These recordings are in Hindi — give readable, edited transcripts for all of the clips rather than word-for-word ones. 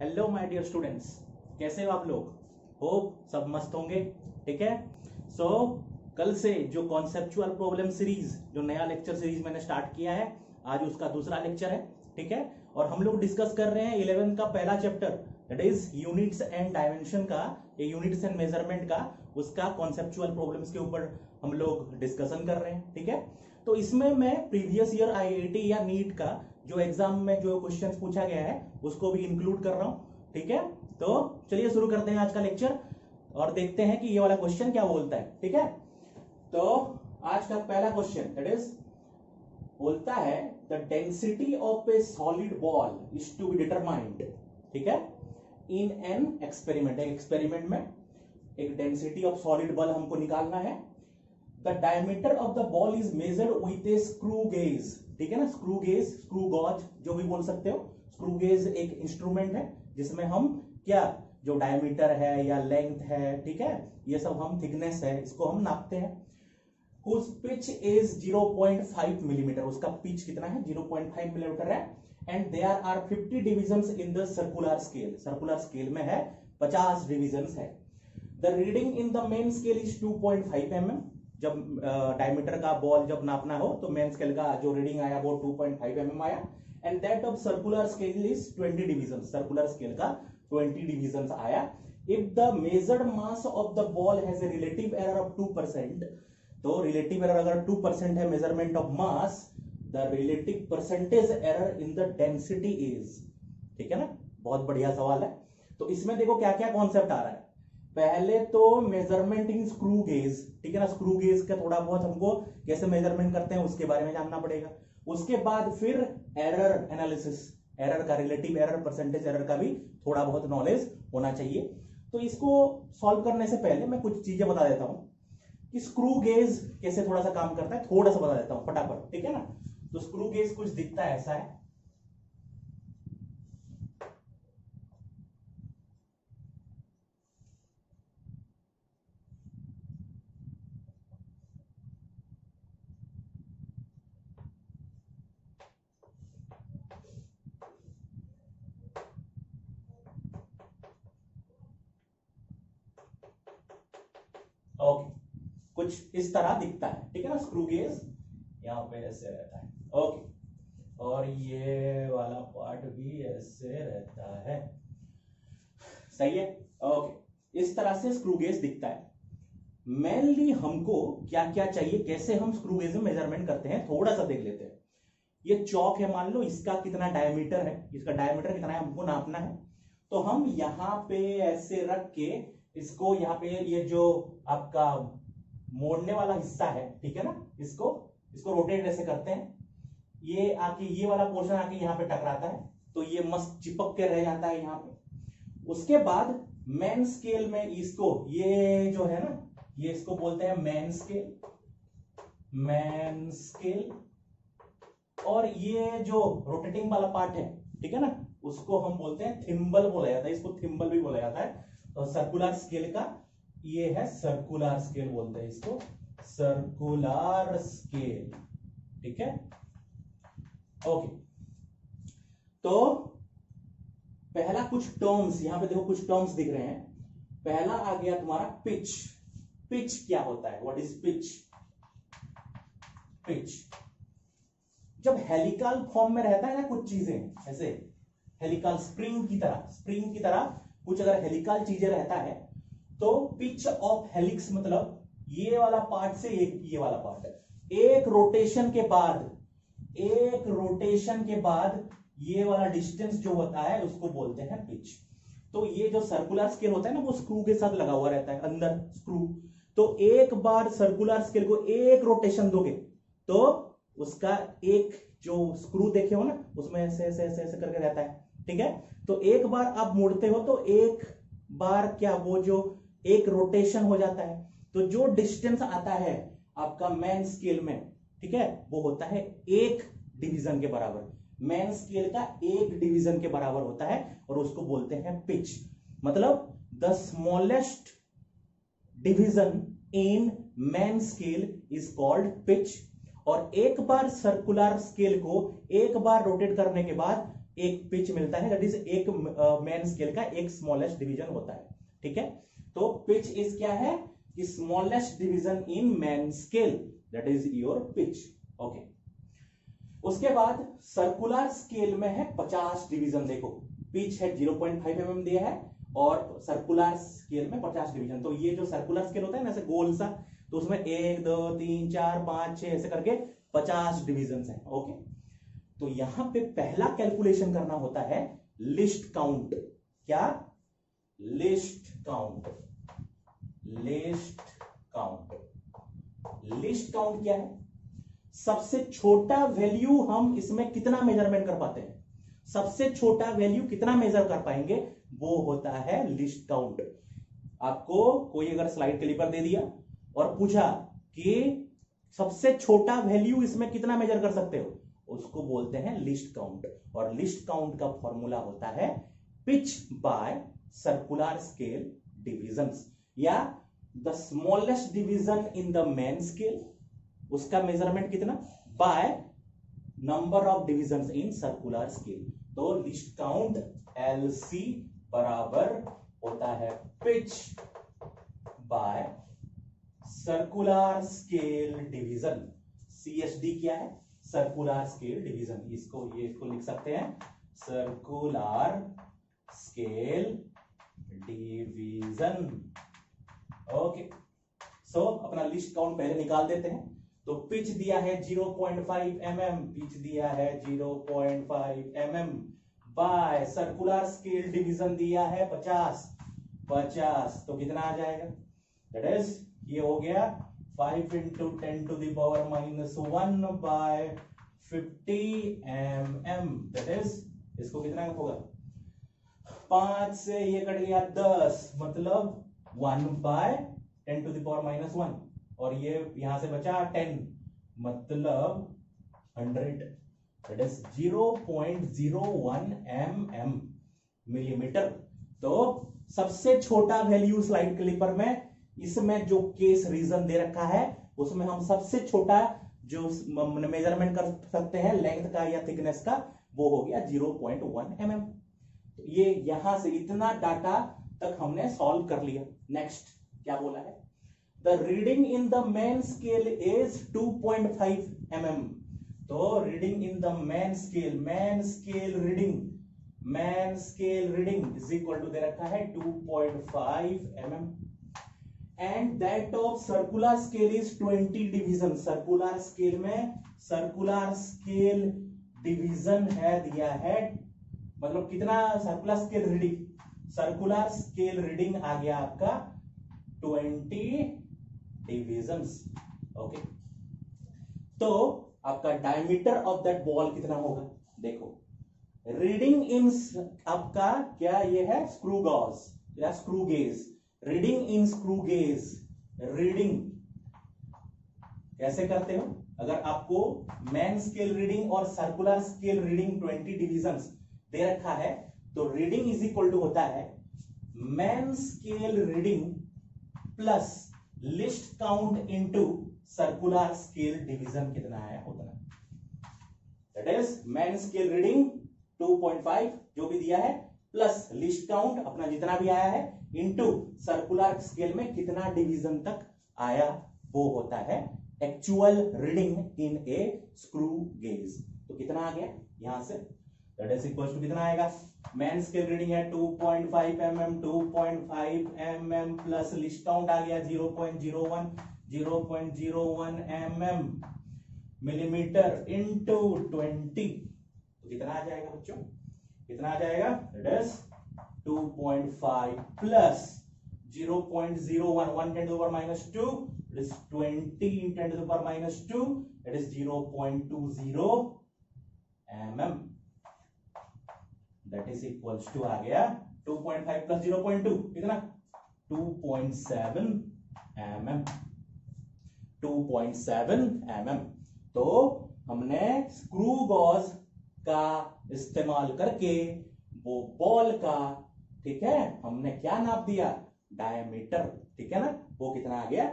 हेलो माय डियर स्टूडेंट्स, कैसे हो आप लोग? होप सब मस्त होंगे। ठीक है। सो कल से जो कॉन्सेप्चुअल प्रॉब्लम सीरीज, जो नया लेक्चर सीरीज मैंने स्टार्ट किया है, आज उसका दूसरा लेक्चर है। ठीक है। और हम लोग डिस्कस कर रहे हैं 11th का पहला chapter, that is units and dimension का, यूनिट्स एंड मेजरमेंट का, उसका कॉन्सेप्चुअल प्रॉब्लम्स के ऊपर हम लोग डिस्कशन कर रहे हैं। ठीक है। तो इसमें मैं प्रीवियस ईयर आईआईटी या नीट का जो एग्जाम में जो क्वेश्चंस पूछा गया है उसको भी इंक्लूड कर रहा हूं। ठीक है। तो चलिए शुरू करते हैं आज का लेक्चर और देखते हैं कि ये वाला क्वेश्चन क्या बोलता है। ठीक है। तो आज का पहला क्वेश्चन दैट इज बोलता है the density of a solid ball is to be determined. ठीक है। इन एन एक्सपेरिमेंट, एक एक्सपेरिमेंट में एक डेंसिटी ऑफ सॉलिड बॉल हमको निकालना है। The diameter of the ball is measured with a screw gauge. ठीक है ना, स्क्रू गेज, स्क्रू गॉज जो भी बोल सकते हो। स्क्रू गेज एक इंस्ट्रूमेंट है जिसमें हम क्या, जो डायमीटर है या लेंथ है, ठीक है, ये सब हम थिकनेस है, इसको हम नापते हैं। whose pitch is 0.5 मिलीमीटर, उसका पिच कितना है, 0.5 मिलीमीटर है। And there are 50 divisions in the circular scale, circular scale में है 50 डिविजन्स है। The reading in the main scale is 2.5 mm। जब डायमीटर का बॉल जब नापना हो तो मेन स्केल का जो रीडिंग आया वो 2.5 mm आया। And that of circular scale is 20 division, circular scale का 20 डिविजन आया। If the measured mass of the ball has a relative error of 2%, तो रिलेटिव एरर अगर 2% है measurement of mass, the relative percentage error in the density is. ठीक है ना, बहुत बढ़िया सवाल है। तो इसमें देखो क्या क्या कॉन्सेप्ट आ रहा है। पहले तो मेजरमेंट इन स्क्रू गेज, ठीक है ना, स्क्रू गेज का थोड़ा बहुत हमको कैसे मेजरमेंट करते हैं उसके बारे में जानना पड़ेगा। उसके बाद फिर एरर एनालिसिस, एरर का, रिलेटिव एरर, परसेंटेज एरर का भी थोड़ा बहुत नॉलेज होना चाहिए। तो इसको सॉल्व करने से पहले मैं कुछ चीजें बता देता हूं कि स्क्रू गेज कैसे थोड़ा सा काम करता है, थोड़ा सा बता देता हूं फटाफट। ठीक है ना। तो स्क्रू गेज कुछ दिखता है ऐसा है। ओके, कुछ इस तरह दिखता है। ठीक है ना, स्क्रू गेज यहां पे ऐसे रहता है। ओके, और ये वाला पार्ट भी ऐसे रहता है। सही है। ओके, इस तरह से स्क्रू गेज दिखता है। मेनली हमको क्या क्या चाहिए, कैसे हम स्क्रू गेज में मेजरमेंट करते हैं, थोड़ा सा देख लेते हैं। ये चौक है, मान लो इसका कितना डायमीटर है, इसका डायमीटर कितना है हमको नापना है। तो हम यहां पे ऐसे रख के इसको, यहाँ पे ये जो आपका मोड़ने वाला हिस्सा है, ठीक है ना, इसको रोटेट ऐसे करते हैं। ये आके ये वाला पोर्शन आके यहाँ पे टकराता है तो ये मस्त चिपक के रह जाता है यहाँ पे। उसके बाद मेन स्केल में इसको, ये जो है ना, ये इसको बोलते हैं मेन स्केल, मेन स्केल। और ये जो रोटेटिंग वाला पार्ट है, ठीक है ना, उसको हम बोलते हैं थिम्बल बोला जाता है, इसको थिम्बल भी बोला जाता है। तो सर्कुलर स्केल का ये है सर्कुलर स्केल बोलते हैं इसको, सर्कुलर स्केल। ठीक है। ओके, तो पहला कुछ टर्म्स यहां पे देखो, कुछ टर्म्स दिख रहे हैं। पहला आ गया तुम्हारा पिच। पिच क्या होता है, व्हाट इज पिच? पिच जब हेलिकल फॉर्म में रहता है ना, कुछ चीजें ऐसे हेलिकल स्प्रिंग की तरह, स्प्रिंग की तरह कुछ अगर हेलिकल चीजें रहता है तो पिच ऑफ हेलिक्स मतलब ये वाला पार्ट से एक ये वाला पार्ट है, एक रोटेशन के बाद, एक रोटेशन के बाद ये वाला डिस्टेंस जो होता है उसको बोलते हैं पिच। तो ये जो सर्कुलर स्केल होता है ना, वो स्क्रू के साथ लगा हुआ रहता है अंदर स्क्रू। तो एक बार सर्कुलर स्केल को एक रोटेशन दोगे तो उसका एक जो स्क्रू देखे हो ना, उसमें ऐसे ऐसे ऐसे ऐसे करके रहता है। ठीक है। तो एक बार आप मोड़ते हो तो एक बार क्या, वो जो एक रोटेशन हो जाता है। तो जो डिस्टेंस आता है आपका मेन स्केल में, ठीक है, वो होता है एक डिवीजन के बराबर। मेन स्केल का एक डिवीजन के बराबर होता है और उसको बोलते हैं पिच। मतलब the smallest division in main scale is called pitch. और एक बार सर्कुलर स्केल को एक बार रोटेट करने के बाद एक पिच मिलता है, दैट इज एक मेन स्केल का एक स्मॉलेस्ट डिवीजन होता है। ठीक है, तो पिच इज क्या है कि smallest division in main scale, that is your pitch. Okay, उसके बाद सर्कुलर स्केल में है 50 डिवीजन। देखो पिच है 0.5 mm दिया है और सर्कुलर स्केल में 50 डिवीजन। तो ये जो सर्कुलर स्केल होता है ना ऐसे गोल सा, तो उसमें 1 2 3 4 5 6 ऐसे करके 50 डिवीजन है। ओके, तो यहां पे पहला कैलकुलेशन करना होता है लिस्ट काउंट। क्या? List count. List count. List count क्या है? सबसे छोटा वैल्यू हम इसमें कितना मेजरमेंट कर पाते हैं, सबसे छोटा वैल्यू कितना मेजर कर पाएंगे, वो होता है लिस्ट काउंट। आपको कोई अगर स्लाइड क्लिपर दे दिया और पूछा कि सबसे छोटा वैल्यू इसमें कितना मेजर कर सकते हो, उसको बोलते हैं लिस्ट काउंट। और लिस्ट काउंट का फॉर्मूला होता है pitch by circular scale divisions, या the smallest division in the main scale, उसका मेजरमेंट कितना, by number of divisions in circular scale. तो लिस्ट काउंट LC बराबर होता है pitch by circular scale division. CSD क्या है? Circular scale division. इसको लिख सकते हैं circular scale division. Okay, so अपना लिस्ट काउंट पहले निकाल देते हैं। तो पिच दिया है 0.5 mm, पिच दिया है 0.5 mm by circular scale division दिया है 50। तो कितना आ जाएगा, दैट इज ये हो गया 5 × 10⁻⁻1 बाय 50 mm, दैट इज इसको कितना होगा, 5 से ये कट गया 10, मतलब 1 बाय 10⁻⁻1, और ये यहां से बचा 10, मतलब 100, दैट इज 0.01 mm मिलीमीटर। तो सबसे छोटा वैल्यू स्लाइड क्लिपर में, इसमें जो केस रीजन दे रखा है उसमें हम सबसे छोटा जो मेजरमेंट कर सकते हैं लेंथ का या थिकनेस का, वो हो गया 0.1 mm। तो ये यहां से इतना डाटा तक हमने सॉल्व कर लिया। नेक्स्ट क्या बोला है, the reading in the main scale is 2.5 mm। तो reading in the main scale reading is equal to दे रखा है 2.5 mm, and that of circular scale is 20 division. Circular scale में सर्कुलर स्केल डिवीजन है दिया है, मतलब कितना circular scale reading, circular scale reading आ गया आपका 20 डिविजन्स। ओके, तो आपका डायमीटर ऑफ दैट बॉल कितना होगा, देखो रीडिंग इन आपका क्या ये है स्क्रू गॉज या screw gauge, reading in screw gauge, reading कैसे करते हो, अगर आपको मेन स्केल रीडिंग और सर्कुलर स्केल रीडिंग 20 डिविजन्स दे रखा है, तो रीडिंग इज इक्वल टू होता है main scale reading plus least count into circular scale division कितना आया उतना, that is main scale reading 2.5 जो भी दिया है प्लस लिस्ट काउंट अपना जितना भी आया है इनटू सर्कुलर स्केल में कितना डिवीजन तक आया, वो होता है actual reading in A screw gauge. तो कितना आ गया यहां से, दैट इज इक्वल टू कितना आएगा, मेन स्केल रीडिंग है 2.5 mm, 2.5 mm plus least count आ गया 0.01 mm मिलीमीटर इनटू 20, तो कितना आ जाएगा बच्चों, कितना आ जाएगा, that is 2.5 plus 0.01 1 × 10⁻², it is 20 × 10⁻², that is 0.20 mm, that is equals to आ गया 2.5 plus 0.2 कितना 2.7 mm, 2.7 mm। तो हमने स्क्रू गॉज का इस्तेमाल करके वो बॉल का, ठीक है, हमने क्या नाप दिया, डायमीटर, ठीक है ना, वो कितना आ गया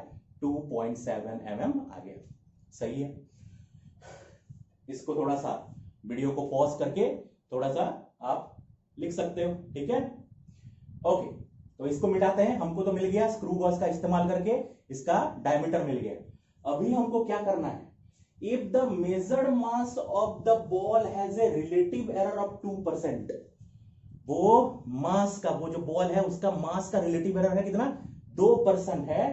2.7 mm आ गया। सही है, इसको थोड़ा सा वीडियो को पॉज करके थोड़ा सा आप लिख सकते हो, ठीक है। ओके, तो इसको मिटाते हैं। हमको तो मिल गया स्क्रू गॉस का इस्तेमाल करके इसका डायमीटर मिल गया। अभी हमको क्या करना है, if the measured mass of the ball has a relative error of 2%, वो मास का, वो जो बॉल है उसका मास का रिलेटिव एरर है कितना, 2% है।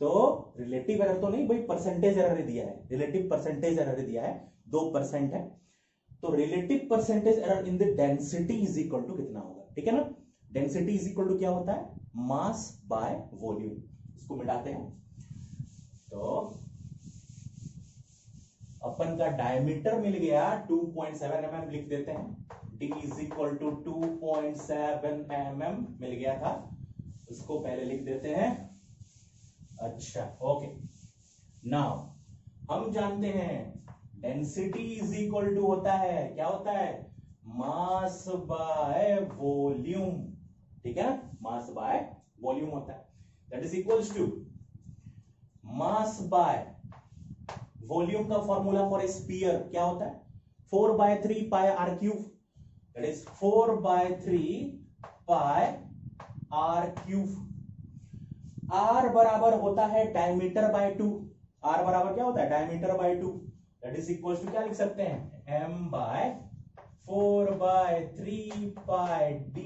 तो रिलेटिव एरर तो नहीं भाई, परसेंटेज एरर दिया है, रिलेटिव परसेंटेज एरर दिया है 2% है। तो relative percentage error in the density is equal to कितना होगा, ठीक है ना। डेंसिटी इज इक्वल टू क्या होता है, मास बाय वॉल्यूम। इसको मिटाते हैं, तो अपन का डायमीटर मिल गया 2.7 mm, लिख देते हैं। d is equal to 2.7 mm मिल गया था, उसको पहले लिख देते हैं। अच्छा, ओके, नाउ हम जानते हैं डेंसिटी इज इक्वल टू होता है, क्या होता है, मास बाय वॉल्यूम, ठीक है ना, मास बाय वॉल्यूम होता है। That is equals to mass by volume का फॉर्मूला फॉर ए स्फीयर क्या होता है, 4/3 pi r cube, that is 4/3 pi r cube. R बराबर होता है डायमीटर बाय 2, आर बराबर क्या होता है, diameter by 2, that is equal to क्या लिख सकते हैं, m by 4/3 pi d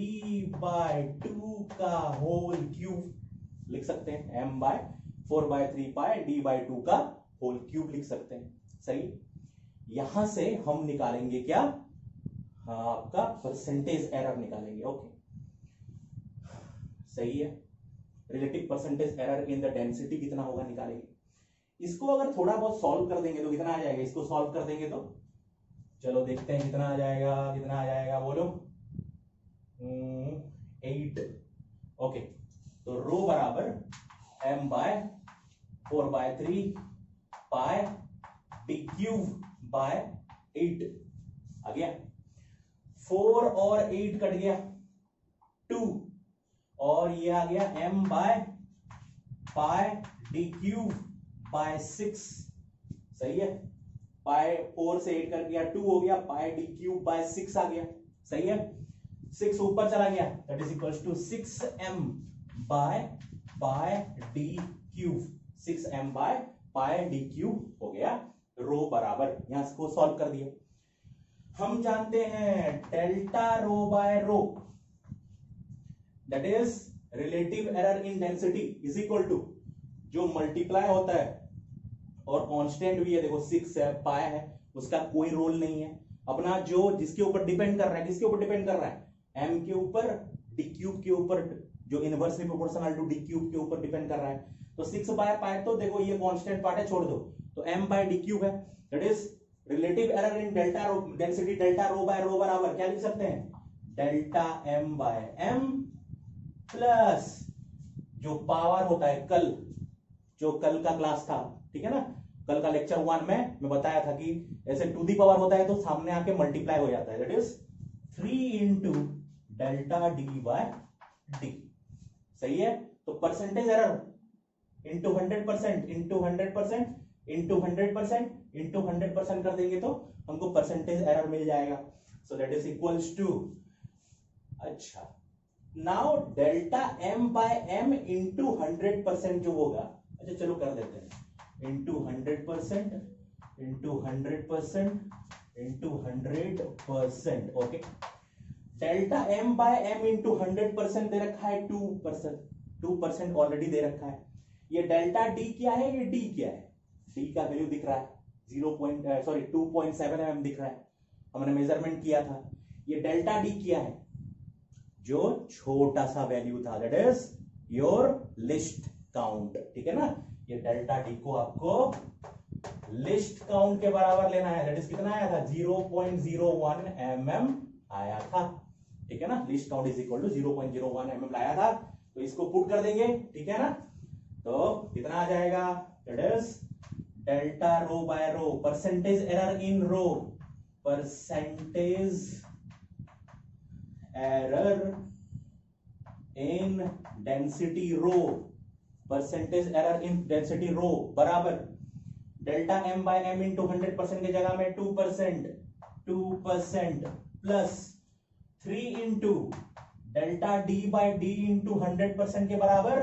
by 2 का होल क्यूब लिख सकते हैं, m by 4/3 pi d by 2 का होल क्यूब लिख सकते हैं। सही, यहां से हम निकालेंगे क्या, हाँ, आपका परसेंटेज एरर निकालेंगे। ओके, सही है, relative percentage error in the density कितना होगा निकालेंगे। इसको अगर थोड़ा बहुत सॉल्व कर देंगे तो कितना आ जाएगा, इसको सॉल्व कर देंगे तो चलो देखते हैं कितना आ जाएगा, कितना आ जाएगा बोलो, 8। ओके, तो रो बराबर m by 4/3 pi d cube by 8 आ गया। 4 और 8 कट गया, 2, और ये आ गया m bye pi d cube by 6। सही है, पाई 4 से 8 कर गया, 2 हो गया, पाई डी क्यूब बाय 6 आ गया। सही है, 6 ऊपर चला गया, that is equals to 6m by pi d cube, 6m by pi d cube हो गया। रो बराबर, यहां इसको सॉल्व कर दिया। हम जानते हैं delta rho by rho, that is relative error in density is equal to, जो मल्टीप्लाई होता है और कांस्टेंट भी है, देखो 6 है, पाई है, उसका कोई रोल नहीं है अपना, जो जिसके ऊपर डिपेंड कर रहा है, किसके ऊपर डिपेंड कर रहा है, m के ऊपर, डी क्यूब के ऊपर, जो inversely proportional to d cube के ऊपर डिपेंड कर रहा है। तो 6 बाय पाई, तो देखो ये कांस्टेंट पार्ट है, छोड़ दो, तो m बाय डी क्यूब है, that is relative error in delta rho density, delta rho by rho बराबर क्या लिख सकते हैं, delta m by m plus जो पावर होता है, कल जो कल का क्लास था, ठीक है ना, कल का लेक्चर 1 में मैं बताया था कि ऐसे टू दी पावर होता है तो सामने आके मल्टीप्लाई हो जाता है, that is 3 into delta d by d. सही है, तो percentage error into 100% into 100% into 100% into 100% कर देंगे तो हमको परसेंटेज एरर मिल जाएगा। So that is equals to, अच्छा, now delta m by m into 100% जो होगा, अच्छा चलो कर देते हैं, into 100% into 100% into 100%। Okay, delta m by m into 100% दे रखा है 2% ऑलरेडी दे रखा है। ये डेल्टा d क्या है, ये d क्या है, d का वैल्यू दिख रहा है 2.7 mm दिख रहा है, हमने मेजरमेंट किया था। ये डेल्टा d क्या है, जो छोटा सा वैल्यू था, that is your list count, ठीक है ना। ये डेल्टा डी को आपको लिस्ट काउंट के बराबर लेना है, दैट इज कितना आया था, 0.01 mm आया था, ठीक है ना। Least count is equal to 0.01 mm लाया था, तो इसको पुट कर देंगे, ठीक है ना। तो कितना आ जाएगा, that is delta rho by rho, percentage error in rho, percentage error in density rho, percentage error in density rho बराबर delta m by m into 100% की जगह में 2% plus 3 into delta d by d into 100% के बराबर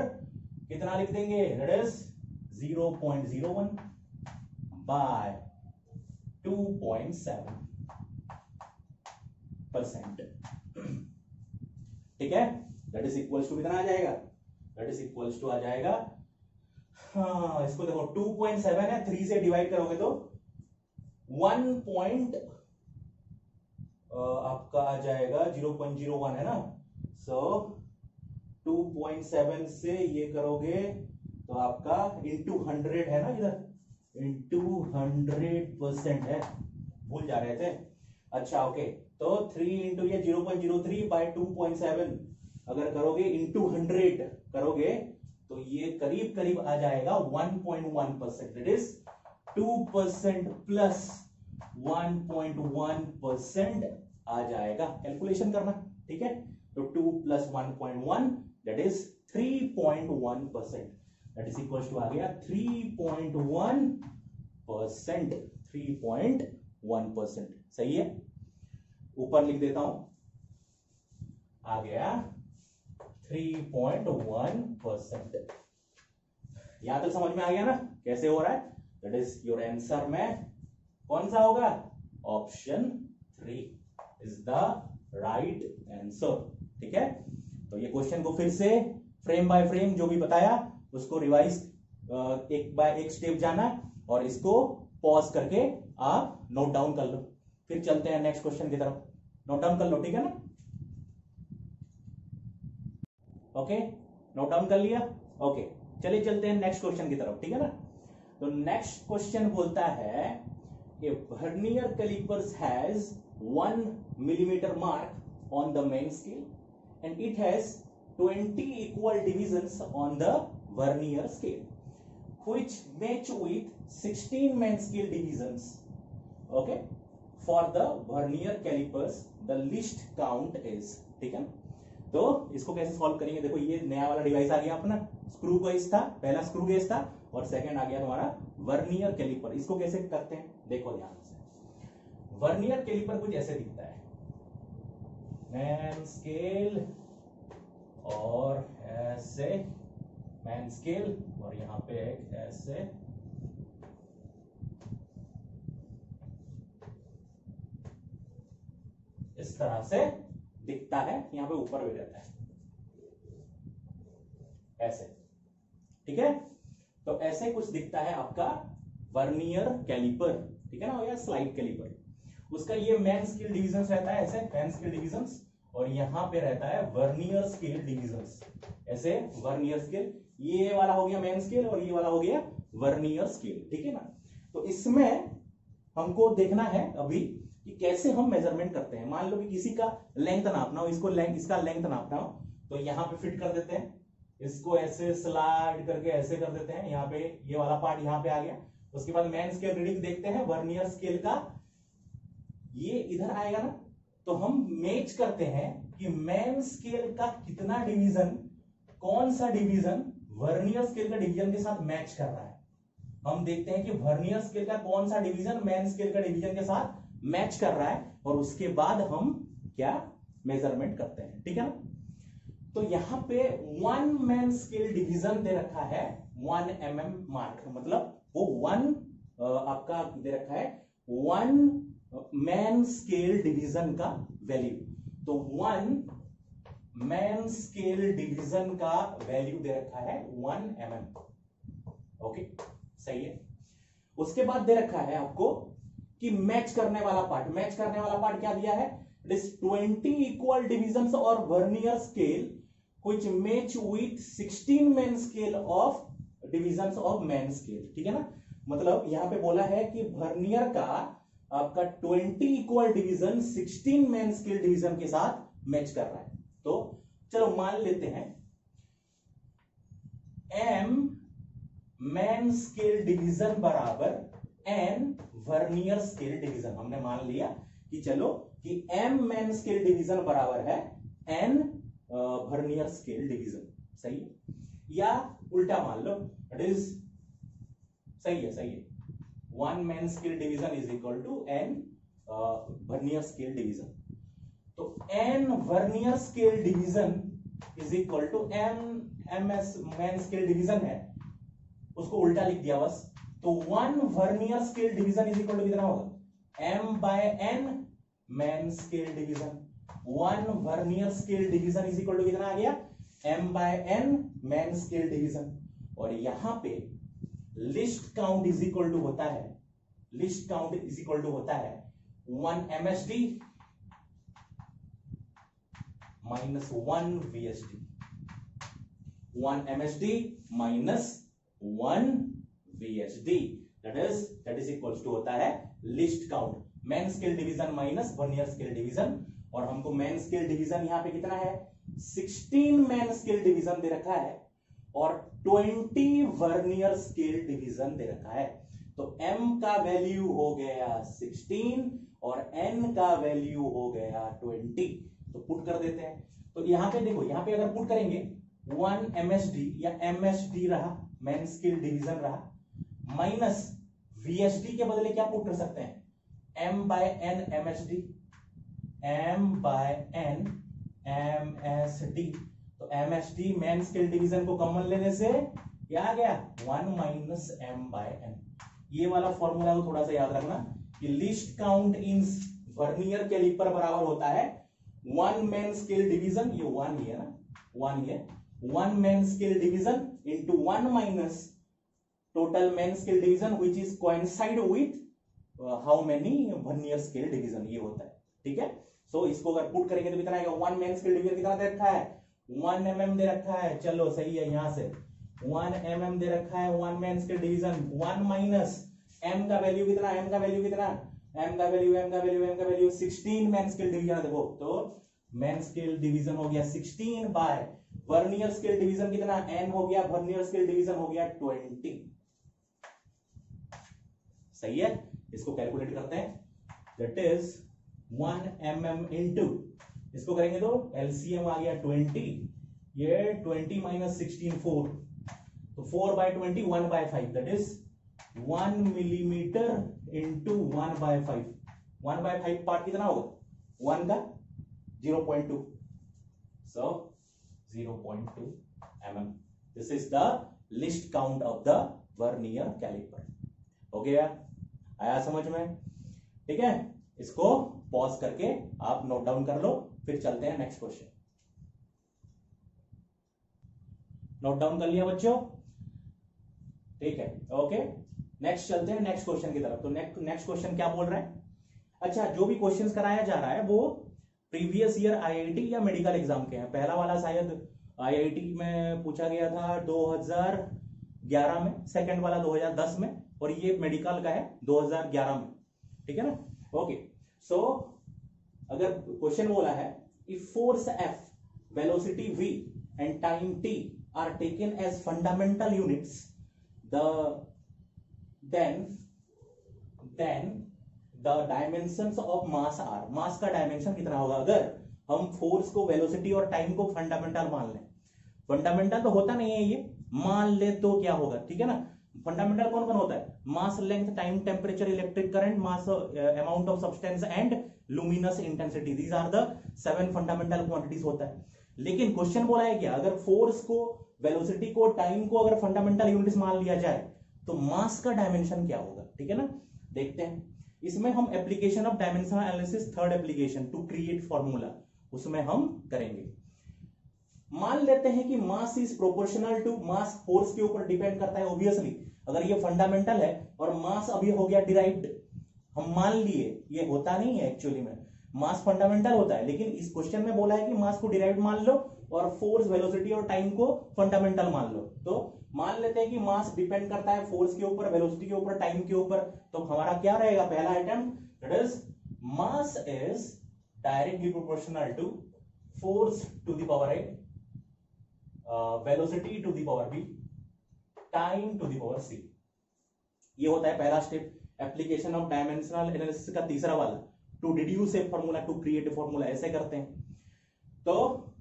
कितना लिख देंगे, दैट इज 0.01 बाय 2.7%। ठीक है, दैट इज इक्वल्स टू कितना आ जाएगा, दैट इज इक्वल्स टू आ जाएगा, हाँ इसको देखो 2.7 है, 3 से डिवाइड करोगे तो 1 आपका आ जाएगा 0.01 है ना, सो 2.7 से ये करोगे तो आपका इंटू 100 है ना, इधर इंटू 100% है, भूल जा रहे थे। अच्छा ओके, तो 3 इंटू ये 0.03 बाय 2.7 अगर करोगे इंटू 100 करोगे तो ये करीब करीब आ जाएगा 1.1%, इट इज 2% प्लस 1.1% आ जाएगा, कैलकुलेशन करना। ठीक है, तो 2 plus 1.1 that is 3.1%, that is equal to आ गया 3.1%, 3.1%। सही है, ऊपर लिख देता हूं, आ गया 3.1%। यहां तक समझ में आ गया ना कैसे हो रहा है, दैट इज योर आंसर में कौन सा होगा, option 3 is the right answer. ठीक है, तो ये क्वेश्चन को फिर से फ्रेम बाय फ्रेम जो भी बताया उसको रिवाइज एक बाय एक स्टेप जाना और इसको पॉज करके आप नोट डाउन कर लो, फिर चलते हैं नेक्स्ट क्वेश्चन की तरफ। नोट डाउन कर लो, ठीक है ना, ओके नोट डाउन कर लिया, ओके चलिए चलते हैं नेक्स्ट क्वेश्चन की तरफ। ठीक है ना, तो नेक्स्ट क्वेश्चन बोलता है A vernier calipers has 1 millimeter mark on the main scale and it has 20 equal divisions on the vernier scale which match with 16 main scale divisions. Okay, for the vernier calipers the least count is। ठीक है, तो इसको कैसे सॉल्व करेंगे, देखो ये नया वाला डिवाइस आ गया अपना, स्क्रू गेज था, पहला स्क्रू गेज था और सेकंड आ गया तुम्हारा वर्नियर कैलिपर। इसको कैसे करते हैं देखो ध्यान से, वर्नियर कैलिपर कुछ ऐसे दिखता है, मैन स्केल और ऐसे मैन स्केल और यहां पे एक ऐसे, इस तरह से दिखता है, यहां पे ऊपर भी रहता है ऐसे। ठीक है, तो ऐसे कुछ दिखता है आपका वर्नियर कैलिपर। ठीक है ना, या स्लाइड कैलिपर, उसका ये मैन स्केल डिविजन रहता है ऐसे, मैन स्केल डिविजन, और यहां पे रहता है वर्नियर स्केल डिविजन ऐसे, वर्नियर स्केल, ये वाला हो गया मैन स्केल और ये वाला हो गया वर्नियर स्केल। ठीक है ना, तो इसमें हमको देखना है अभी कि कैसे हम मेजरमेंट करते हैं। मान लो कि किसी का लेंथ नापना हो, इसको इसका लेंथ नापना हो, तो यहां पे फिट कर देते हैं, इसको ऐसे स्लाइड करके ऐसे कर देते हैं, यहाँ पे ये वाला पार्ट यहाँ पे आ गया। उसके बाद मैन स्केल रीडिंग देखते हैं, वर्नियर स्केल का ये इधर आएगा ना, तो हम मैच करते हैं कि मैन स्केल का कितना डिवीजन, कौन सा डिवीजन वर्नियर स्केल का डिवीजन के साथ मैच कर रहा है। हम देखते हैं कि वर्नियर स्केल का कौन सा डिवीजन मैन स्केल का डिवीजन के साथ मैच कर रहा है, और उसके बाद हम क्या मेजरमेंट करते हैं। ठीक है ना, तो यहां पे 1 मैन स्केल डिवीजन दे रखा है 1 mm मार्क, मतलब वो 1 आपका दे रखा है 1 मैन स्केल डिवीजन का वैल्यू, तो 1 मैन स्केल डिवीजन का वैल्यू दे रखा है 1 mm। ओके सही है, उसके बाद दे रखा है आपको कि मैच करने वाला पार्ट, मैच करने वाला पार्ट क्या दिया है, इट इज 20 इक्वल डिविजन्स और vernier scale which match with 16 main scale of divisions of main scale। ठीक है ना, मतलब यहां पे बोला है कि वर्नियर का आपका 20 equal division 16 man scale division के साथ मैच कर रहा है। तो चलो मान लेते हैं m मैन स्केल डिवीजन बराबर n वर्नियर स्केल डिवीजन। हमने मान लिया कि चलो कि m मैन स्केल डिवीजन बराबर है n वर्नियर स्केल डिवीजन। सही है, या उल्टा मान लो, इट इज सही है, सही है, 1 main scale division is equal to n vernier scale division. तो n vernier scale division is equal to s main scale division है, उसको उल्टा लिख दिया बस। तो 1 vernier scale division is equal to कितना होगा, m by n main scale division. 1 vernier scale division is equal to कितना आ गया, m by n main scale division. और यहां पे least count is equal to होता है, least count is equal to होता है 1 MSD minus 1 VSD, 1 MSD minus 1 VSD, that is equals to होता है least count, main scale division minus vernier scale division. और हमको मैन स्केल डिवीजन यहां पे कितना है, 16 मैन स्केल डिवीजन दे रखा है और 20 वर्नियर स्केल डिवीजन दे रखा है। तो m का वैल्यू हो गया 16 और n का वैल्यू हो गया 20। तो पुट कर देते हैं। तो यहां पे देखो, यहां पे अगर पुट करेंगे 1 MSD या MSD रहा, मैन स्केल डिवीजन रहा, माइनस VSD के बदले क्या पुट कर सकते हैं, m by n MSD, m by n MSD। तो MSD मैन स्केल डिवीजन को कॉमन लेने से क्या आ गया, 1 माइनस m बाय n। ये वाला फॉर्मूला को थोड़ा सा याद रखना कि least count in vernier caliper बराबर होता है 1 मैन स्केल डिवीजन, ये 1 ही है ना, 1 ही है, 1 main scale division into 1 minus total man scale division which is coincide with how many vernier scale division, ये होता है। ठीक है, सो इसको अगर पुट करेंगे तो कितना आएगा, 1 मैन स्केल डिवीजन कितना दे रखा है, 1 mm दे रखा है, चलो सही है, यहां से 1 mm दे रखा है 1 main scale division, 1 minus m का वैल्यू कितना, m का वैल्यू कितना, m का वैल्यू 16 मैन स्केल डिवीजन। देखो तो मैन स्केल डिवीजन हो गया 16 बाय वर्नियर स्केल डिवीजन कितना, n हो गया, वर्नियर स्केल डिवीजन हो गया 20। सही है, इसको कैलकुलेट करते हैं, दैट इज 1 mm इंटू, इसको करेंगे तो LCM आ गया 20, ये 20 माइनस 16 4, तो 4 by 20 1 by 5, that is 1 millimetre into 1 by 5। 1 by 5 part कितना होगा, 1 का 0.2, so 0.2 mm। This is the least count of the vernier caliper. हो गया, आया समझ में? ठीक है, इसको पॉज करके आप नोट डाउन कर लो, फिर चलते हैं नेक्स्ट क्वेश्चन। नोट डाउन कर लिया बच्चों? ठीक है, ओके, नेक्स्ट चलते हैं नेक्स्ट क्वेश्चन की तरफ। तो नेक्स्ट क्वेश्चन क्या बोल रहा है, अच्छा जो भी क्वेश्चंस कराया जा रहा है वो प्रीवियस ईयर आईआईटी या मेडिकल एग्जाम के हैं। पहला वाला शायद आईआईटी में पूछा गया था 2011 में, सेकंड वाला 2010 में, और ये मेडिकल का है 2011 में। ठीक है ना, ओके। सो अगर क्वेश्चन बोला है if force F, velocity V and time T are taken as fundamental units, then the dimensions of mass are, mass का डायमेंशन कितना होगा अगर हम फोर्स को, वेलोसिटी और टाइम को फंडामेंटल मान लें। फंडामेंटल तो होता नहीं है, ये मान ले तो क्या होगा, ठीक है ना। फंडामेंटल कौन कौन होता है, mass, length, time, temperature, electric current, mass, amount of substance and luminous intensity, these are the 7 fundamental quantities होता है। लेकिन क्वेश्चन बोला है क्या, अगर फोर्स को, वेलोसिटी को, टाइम को अगर फंडामेंटल यूनिट्स मान लिया जाए तो मास का डायमेंशन क्या होगा, ठीक है ना। देखते हैं, इसमें हम application of dimensional analysis, third application to create formula, उसमें हम करेंगे। मान लेते हैं कि mass is proportional to mass, force के ऊपर डिपेंड करता है ऑब्वियसली। अगर ये फंडामेंटल है और मास अभी हो गया डिराइव्ड, हम मान लिए, ये होता नहीं है एक्चुअली में, मास फंडामेंटल होता है, लेकिन इस क्वेश्चन में बोला है कि मास को डिराइव्ड मान लो और फोर्स, वेलोसिटी और टाइम को फंडामेंटल मान लो। तो मान लेते हैं कि मास डिपेंड करता है फोर्स के ऊपर, वेलोसिटी के ऊपर, टाइम के ऊपर। तो हमारा क्या रहेगा पहला item, that is mass is directly proportional to force to the power a, velocity to the power b, time to the power c. ये होता है पहला step application of dimensional analysis का, तीसरा वाला to deduce a formula, to create a formula. ऐसे करते हैं तो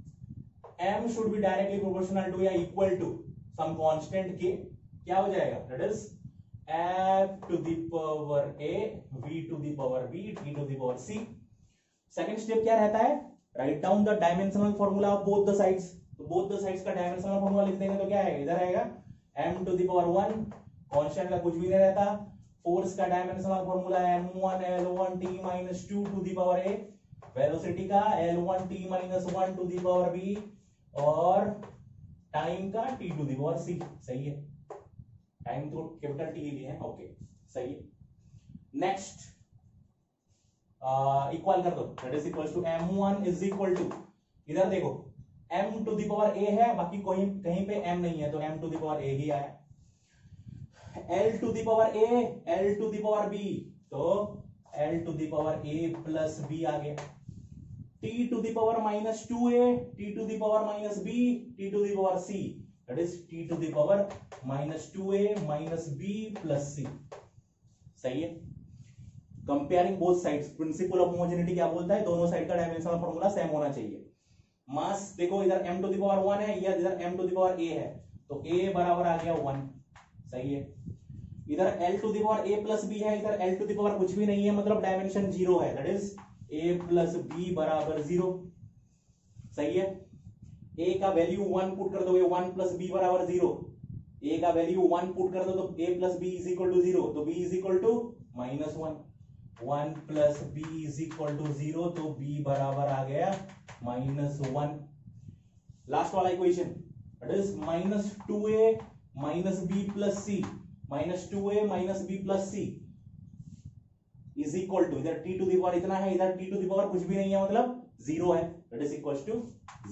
m should be directly proportional to या इक्वल टू सम कांस्टेंट के, क्या हो जाएगा, that is f to the power a, v to the power b, t to the power c। Second step क्या रहता है, write down the dimensional formula of both the sides. तो बोथ द साइड्स का डायमेंशनल फॉर्मूला लिख देंगे तो क्या है, इधर आएगा m to the power 1, constant का कुछ भी नहीं रहता। फोर्स का डायमेंशनल फॉर्मूला है m1 L1 t minus 2 to the power a, velocity का L1 t minus 1 to the power b, और टाइम का t to the power c। सही है, टाइम तो कैपिटल T लिए है, ओके सही है। नेक्स्ट इक्वल कर दो, that is equal to m1 is equal to, इधर देखो m to the power a है, बाकी कोई कहीं पे m नहीं है तो m to the power a ही आया। l to the power a, l to the power b, तो l to the power a plus b आ गया। t to the power minus 2a, t to the power minus b, t to the power c, that is t to the power minus 2a minus b plus c। सही है। Comparing both sides, principle of homogeneity क्या बोलता है, दोनों साइड का डायमेंशनल फॉर्मूला सेम होना चाहिए। मास देखो इधर m टू द पावर 1 है, या इधर m to the power a है, तो a बराबर आ गया 1। सही है। इधर l to the power a plus b है, इधर l टू द पावर कुछ भी नहीं है, मतलब डायमेंशन 0 है, that is a plus b बराबर 0। सही है। a का वैल्यू 1 पुट कर दोगे, 1 प्लस b बराबर 0। a का वैल्यू 1 पुट कर दो तो a plus b is equal to 0, तो b is equal to minus 1। 1 plus b is equal to 0, तो b बराबर आ गया माइनस 1। लास्ट वाला equation, that is minus 2a minus b plus c, minus 2a minus b plus c is equal to, इधर t टू द पावर इतना है, इधर t टू द पावर कुछ भी नहीं है, मतलब 0 है, that is equal to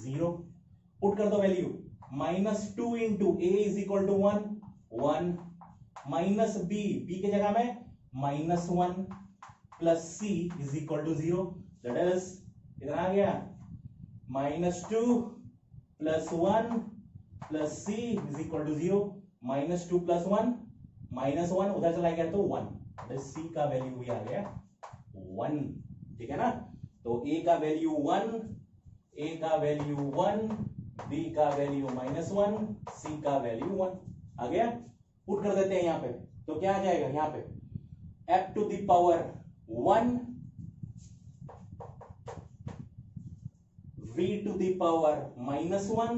0। Put कर दो value, minus 2 into a is equal to 1, 1 minus b, b के जगह में minus 1 plus c is equal to 0, that is इधर आ गया minus 2 plus 1 plus c is equal to 0, minus 2 plus 1 minus 1, उधर चला गया तो 1, दैट इज c का वैल्यू भी आ गया 1। ठीक है ना। तो a का वैल्यू 1, a का वैल्यू 1, b का वैल्यू माइनस 1, c का वैल्यू 1 आ गया। पुट कर देते हैं यहां पे, तो क्या आ जाएगा यहां पे, f to the power 1 v to the power minus 1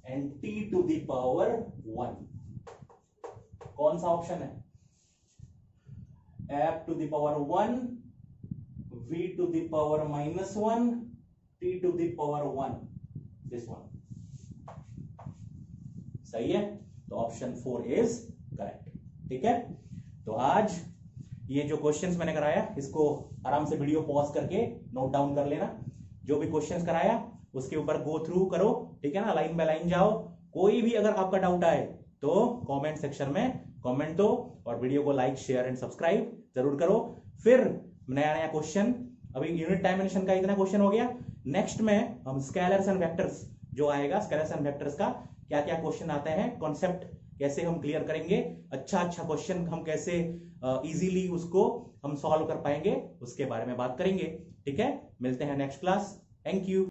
and t to the power 1। कौन सा ऑप्शन है, f to the power 1 v to the power minus 1 t to the power 1, this one. सही है, तो ऑप्शन 4 इज करेक्ट। ठीक है। तो आज ये जो क्वेश्चंस मैंने कराया, इसको आराम से वीडियो पॉज करके नोट डाउन कर लेना। जो भी क्वेश्चंस कराया उसके ऊपर गो थ्रू करो, ठीक है ना, लाइन बाय लाइन जाओ। कोई भी अगर आपका डाउट आए तो कमेंट सेक्शन में कमेंट दो, और वीडियो को लाइक शेयर एंड सब्सक्राइब जरूर करो। फिर नया नया क्वेश्चन, अभी यूनिट डायमेंशन का इतना क्वेश्चन हो गया, नेक्स्ट में हम स्केलर्स एंड वेक्टर्स जो आएगा, स्केलर्स एंड वेक्टर्स का क्या क्या क्वेश्चन आते हैं, कॉन्सेप्ट कैसे हम क्लियर करेंगे, अच्छा क्वेश्चन हम कैसे इजीली उसको हम सॉल्व कर पाएंगे, उसके बारे में बात करेंगे। ठीक है, मिलते हैं नेक्स्ट क्लास। Thank you.